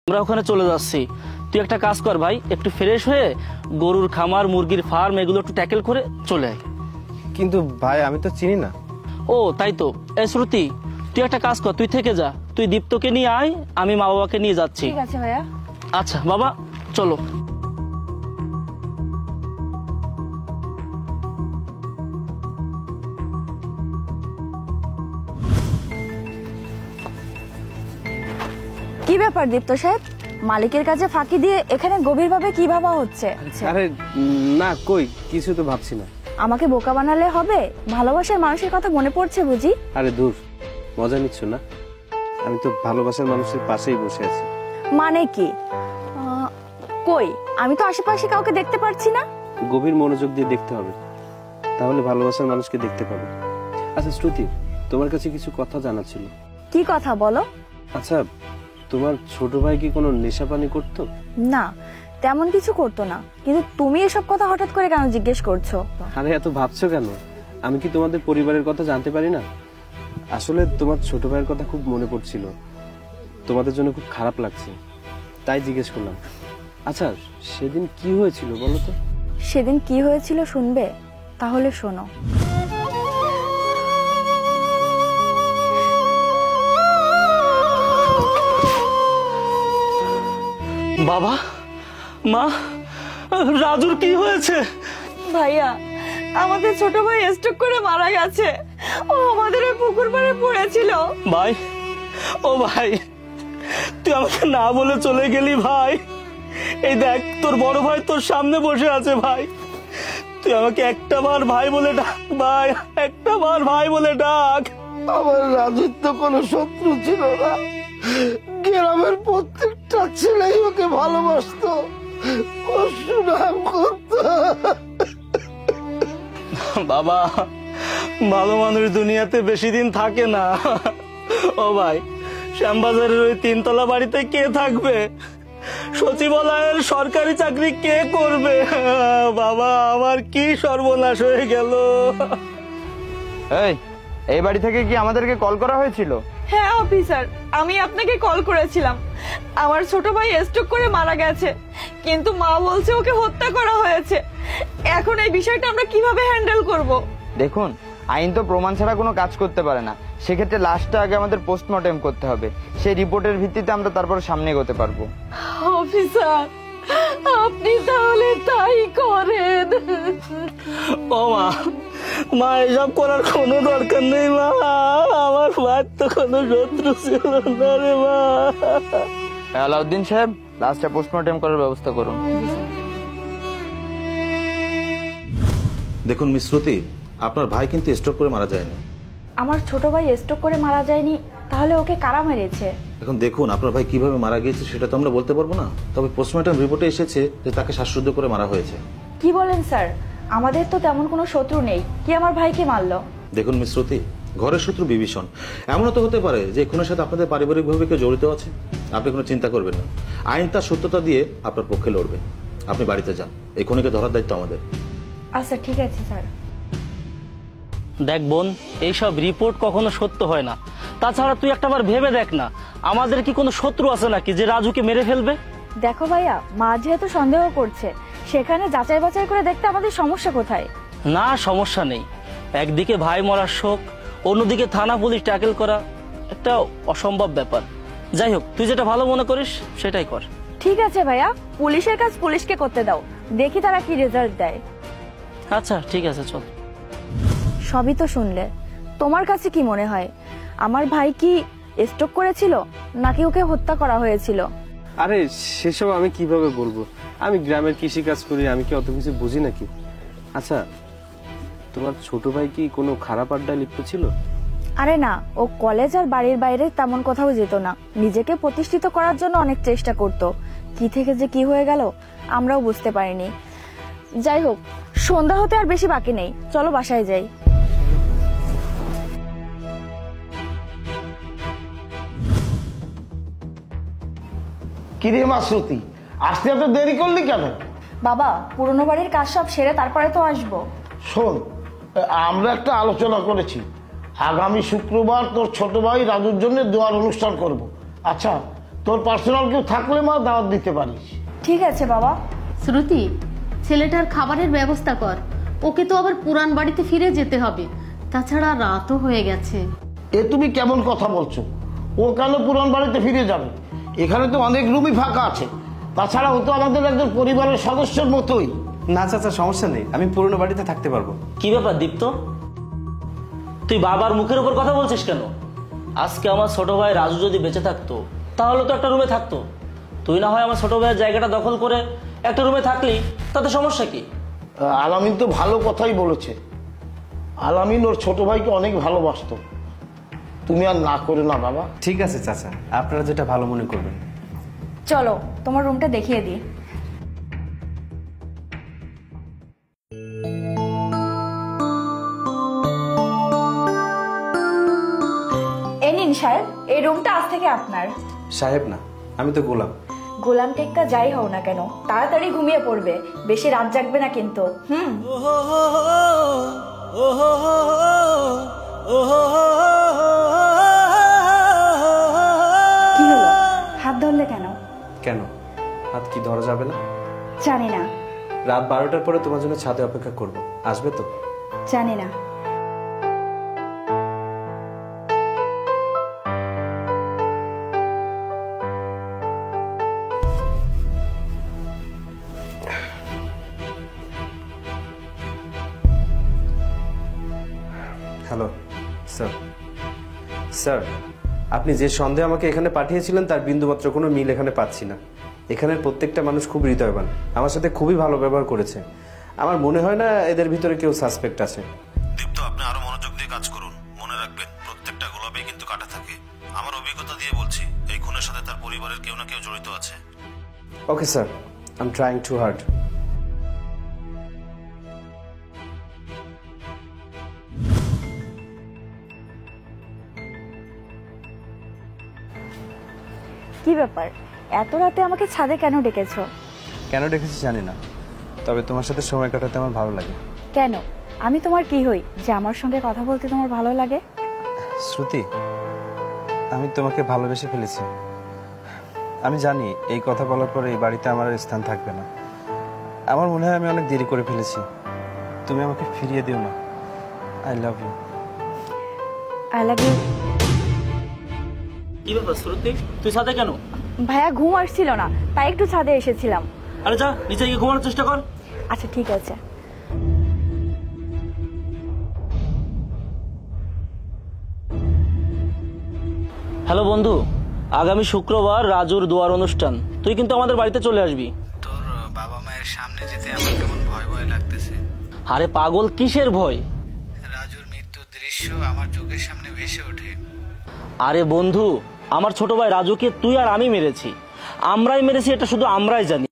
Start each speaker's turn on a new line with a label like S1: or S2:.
S1: আমরা ওখানে চলে যাচ্ছি। তুই একটা কাজ কর ভাই, একটু ফ্রেশ হয়ে গরুর খামার, মুরগির ফার্ম এগুলো একটু ট্যাকেল করে চলে আয়।
S2: কিন্তু ভাই আমি তো চিনি না।
S1: ও তাই তো। এ শ্রুতি, তুই একটা কাজ কর, তুই থেকে যা, তুই দীপ্তকে নিয়ে আয়, আমি মা বাবাকে নিয়ে যাচ্ছি।
S3: ঠিক আছে ভাইয়া।
S1: আচ্ছা বাবা চলো।
S3: কি ব্যাপার দীপ্ত সাহেব, মালিকের কাছে ফাঁকি দিয়ে এখানে গভীরভাবে কি ভাবা হচ্ছে?
S2: আরে না, কই কিছু তো ভাবছি না।
S3: আমাকে বোকা বানালে হবে? ভালোবাসার মানুষের কথা মনে পড়ছে বুঝি?
S2: আরে দূর, মজা নিচ্ছ না? আমি তো ভালোবাসার মানুষের পাশেই বসে আছি।
S3: মানে কি? কই, আমি তো আশেপাশে কাউকে দেখতে পাচ্ছি না।
S2: গভীর মনোযোগ দিয়ে দেখতে হবে, তাহলে ভালোবাসার মানুষকে দেখতে পাবে। আচ্ছা শ্রুতি, তোমার কাছে কিছু কথা জানা ছিল।
S3: কি কথা বলো?
S2: আচ্ছা, তোমার ছোট ভাই কি কোনো নেশা পানি করতো?
S3: না, তেমন কিছু করতো না, কিন্তু তুমি এসব কথা হঠাৎ করে কেন জিজ্ঞেস করছো?
S2: আরে এত ভাবছো কেন? আমি কি তোমাদের পরিবারের কথা জানতে পারি না? আসলে তোমার ছোট ভাইয়ের কথা খুব মনে পড়ছিল, তোমাদের জন্য খুব খারাপ লাগছে, তাই জিজ্ঞেস করলাম। আচ্ছা সেদিন কি হয়েছিল বলো তো?
S3: সেদিন কি হয়েছিল শুনবে? তাহলে শোনো।
S1: বাবা, মা, রাজুর কি হয়েছে?
S3: ভাইয়া, আমাদের ছোট ভাই স্ট্রোক করে মারা গেছে। ও আমাদের ওই পুকুর পাড়ে পড়েছিল।
S1: ভাই, ও ভাই, তুই আমাকে না বলে চলে গেলি ভাই। এই দেখ তোর বড় ভাই তোর সামনে বসে আছে ভাই, তুই আমাকে একটা বার ভাই বলে ডাক ভাই, একটা বার ভাই বলে ডাক।
S4: আমার রাজুর তো কোনো শত্রু ছিল না, গ্রামের প্রত্যেকটা ছেলেই ওকে ভালোবাসতো, ও সুনাম করত।
S1: বাবা, ভালো মানুষ দুনিয়াতে বেশি দিন থাকে না। ও ভাই, শ্যামবাজারের ওই 3 তলা বাড়িতে কে থাকবে? সচিবালয়ের সরকারি চাকরি কে করবে? বাবা, আমার কি সর্বনাশ হয়ে গেল।
S5: এই বাড়ি থেকে কি আমাদেরকে কল করা হয়েছিল?
S6: হ্যাঁ অফিসার, আমি আপনাকে কল করেছিলাম। আমার ছোট ভাই স্ট্রোক করে মারা গেছে, কিন্তু মা বলছে ওকে হত্যা করা হয়েছে। এখন এই বিষয়টা আমরা কিভাবে হ্যান্ডেল করব?
S5: দেখুন, আইন তো প্রমাণ ছাড়া কোনো কাজ করতে পারে না। সেক্ষেত্রে লাশটা আগে আমাদের পোস্টমর্টেম করতে হবে, সেই রিপোর্টের ভিত্তিতে আমরা তারপর সামনে এগোতে পারবো।
S6: অফিসার, আপনি তাহলে তাই করেন।
S1: ও মা, মা এসব করার কোনো দরকার নেই মা, আমার ভাই তো কোনো শত্রু ছিল না রে মা।
S5: আলাউদ্দিন সাহেব, লাশটা পোস্টমর্টেম করার ব্যবস্থা করুন।
S7: দেখুন মিস শ্রুতি, আপনার ভাই কিন্তু স্ট্রোক করে মারা যায়নি।
S3: আমার ছোট ভাই স্ট্রোক করে মারা যায়নি, তাহলে ওকে কারা মেরেছে?
S7: এখন দেখুন, আপনার ভাই কিভাবে মারা গিয়েছে সেটা তো আমরা বলতে পারবো না, তবে পোস্টমর্টম রিপোর্টে এসেছে যে তাকে শ্বাসরুদ্ধ করে মারা হয়েছে।
S3: কি বলেন স্যার? আমাদের তো তেমন কোনো শত্রু নেই, কি আমার ভাইকে মারলো?
S7: দেখুন মিস শ্রুতি, ঘরের শত্রু বিভীষণ। এমনও তো হতে পারে যে খুনের সাথে আপনাদের পারিবারিকভাবে কেউ জড়িত আছে। আপনি কোনো চিন্তা করবেন না, আইন তার সত্যতা দিয়ে আপনার পক্ষে লড়বে। আপনি বাড়িতে যান, এই খুনিকে ধরার দায়িত্ব আমাদের।
S3: আচ্ছা ঠিক আছে স্যার।
S1: দেখ বোন, এইসব রিপোর্ট কখনো সত্য হয় না। তাছাড়া তুই একটাবার ভেবে দেখ না, আমাদের কি কোনো শত্রু আছে নাকি যে রাজুকে মেরে ফেলবে?
S3: দেখো ভাইয়া, মা যেহেতু সন্দেহ করছে, সেখানে যাচাই বাছাই করে দেখতে আমাদের সমস্যা কোথায়?
S1: না, সমস্যা নেই। একদিকে ভাই মরার শোক, অন্যদিকে থানা পুলিশ ট্যাকেল করা একটা অসম্ভব ব্যাপার। যাই হোক, তুই যেটা ভালো মনে করিস সেটাই কর।
S3: ঠিক আছে ভাইয়া, পুলিশের কাজ পুলিশকে করতে দাও, দেখি তারা কি রেজাল্ট দেয়।
S1: আচ্ছা ঠিক আছে, চল।
S3: সবই তো শুনলে, তোমার কাছে কি মনে হয়, আমার ভাই কি স্ট্রোক করেছিল নাকি ওকে হত্যা করা হয়েছিল?
S2: আরে সেসব আমি কিভাবে বলবো? আমি গ্রামের কৃষি কাজ করি, আমি কি অত কিছু বুঝি নাকি? আচ্ছা, তোমার ছোট ভাই কি কোনো খারাপ আড্ডায় লিপ্ত ছিল?
S3: আরে না, ও কলেজ আর বাড়ির বাইরে তেমন কোথাও যেত না, নিজেকে প্রতিষ্ঠিত করার জন্য অনেক চেষ্টা করত। কি থেকে যে কি হয়ে গেল আমরাও বুঝতে পারিনি। যাই হোক, সন্ধ্যা হতে আর বেশি বাকি নেই, চলো বাসায় যাই।
S4: কিরে মা শ্রুতি, আসতে এত দেরি করলি কেন?
S3: বাবা, পুরনো বাড়ির কাজ সব সেরে তারপরে তো আসবো।
S4: শোন, আমরা একটা আলোচনা করেছি, আগামী শুক্রবার তোর ছোট ভাই রাজুর জন্য দোয়ার অনুষ্ঠান করব। আচ্ছা, তোর পার্সোনাল কেউ থাকলে মা দাওয়াত দিতে পারিস।
S3: ঠিক আছে বাবা।
S8: শ্রুতি, ছেলেটার খাবারের ব্যবস্থা কর, ওকে তো আবার পুরান বাড়িতে ফিরে যেতে হবে, তাছাড়া রাতও হয়ে গেছে।
S4: এ তুমি কেমন কথা বলছো? ও কেন পুরান বাড়িতে ফিরে যাবে? এখানে তো অনেক রুমই ফাঁকা আছে, তাছাড়া ও তো আমাদের একজন পরিবারের সদস্যের মতোই।
S2: না চাচা, সমস্যা নেই, আমি পুরনো বাড়িতে থাকতে পারবো।
S1: কি ব্যাপার দীপ্ত, তুই বাবার মুখের উপর কথা বলছিস কেন? আজকে আমার ছোট ভাই রাজু যদি বেঁচে থাকতো তাহলে তো একটা রুমে থাকতো। তুই না হয় আমার ছোট ভাইয়ের জায়গাটা দখল করে একটা রুমে থাকলি, তাতে সমস্যা কি?
S4: আলামিন তো ভালো কথাই বলেছে। আলামিন ওর ছোট ভাইকে অনেক ভালোবাসতো। তুমি আর না করে না বাবা।
S2: ঠিক আছে চাচা, আপনারা যেটা ভালো মনে করবেন।
S3: চলো তোমার রুমটা দেখিয়ে দিই। এই নিন সাহেব, এই রুমটা আজ থেকে আপনার।
S2: সাহেব না, আমি তো গোলাম।
S3: গোলাম টেক্কা যাই হও না কেন, তাড়াতাড়ি ঘুমিয়ে পড়বে, বেশি রাত জাগবে না কিন্তু। কি হলো, হাত ধরলে কেন?
S2: কেন, হাত কি ধরা যাবে না?
S3: জানি না।
S2: রাত 12টার পরে তোমার জন্য ছাদে অপেক্ষা করব, আসবে তো?
S3: জানি না।
S2: Hello sir. স্যার, আপনি যে সন্দেহে আমাকে এখানে পাঠিয়েছিলেন তার বিন্দুমাত্র কোনো মিল এখানে পাচ্ছি না। এখানের প্রত্যেকটা মানুষ খুব হৃদয়বান, আমার সাথে খুবই ভালো ব্যবহার করেছে। আমার মনে হয় না এদের ভিতরে কেউ সাসপেক্ট আছে।
S7: দীপ্ত, আপনি আরো মনোযোগ দিয়ে কাজ করুন। মনে রাখবেন, প্রত্যেকটা গোলাপেই কিন্তু কাটা থাকে। আমার অভিজ্ঞতা দিয়ে বলছি, এই খুনের সাথে তার পরিবারের কেউ না কেউ জড়িত আছে।
S2: Okay sir, I am trying to hard.
S3: কি ব্যাপার, এত রাতে আমাকে ছাদে কেন ডেকেছো?
S2: কেন ডেকেছি জানি না, তবে তোমার সাথে সময় কাটাতে আমার ভালো লাগে।
S3: কেন, আমি তোমার কি হই যে আমার সঙ্গে কথা বলতে তোমার ভালো লাগে?
S2: শ্রুতি, আমি তোমাকে ভালোবেসে ফেলেছি। আমি জানি এই কথা বলার পরে এই বাড়িতে আমার আর স্থান থাকবে না। আমার মনে হয় আমি অনেক দেরি করে ফেলেছি। তুমি আমাকে ফিরিয়ে দিও না। I love you.
S3: I love you.
S1: কি ব্যাপার শ্রুতি, তুই ছাদে কেন?
S3: ভাইয়া ঘুম আসছিল না, তাই একটু ছাদে এসেছিলাম।
S1: আরে যা, নিচে গিয়ে ঘুমানোর চেষ্টা কর।
S3: আচ্ছা ঠিক আছে।
S1: হ্যালো বন্ধু, আগামী শুক্রবার রাজুর দোয়ার অনুষ্ঠান, তুই কিন্তু আমাদের বাড়িতে চলে আসবি।
S9: তোর বাবা মায়ের সামনে যেতে আমার কেমন ভয় ভয় লাগতেছে।
S1: আরে পাগল, কিসের ভয়?
S9: রাজুর মৃত্যুর দৃশ্য আমার চোখের সামনে ভেসে ওঠে।
S1: আরে বন্ধু, আমার ছোট ভাই রাজুকে তুই আর আমি মেরেছি। আমরাই মেরেছি, এটা শুধু আমরাই জানি।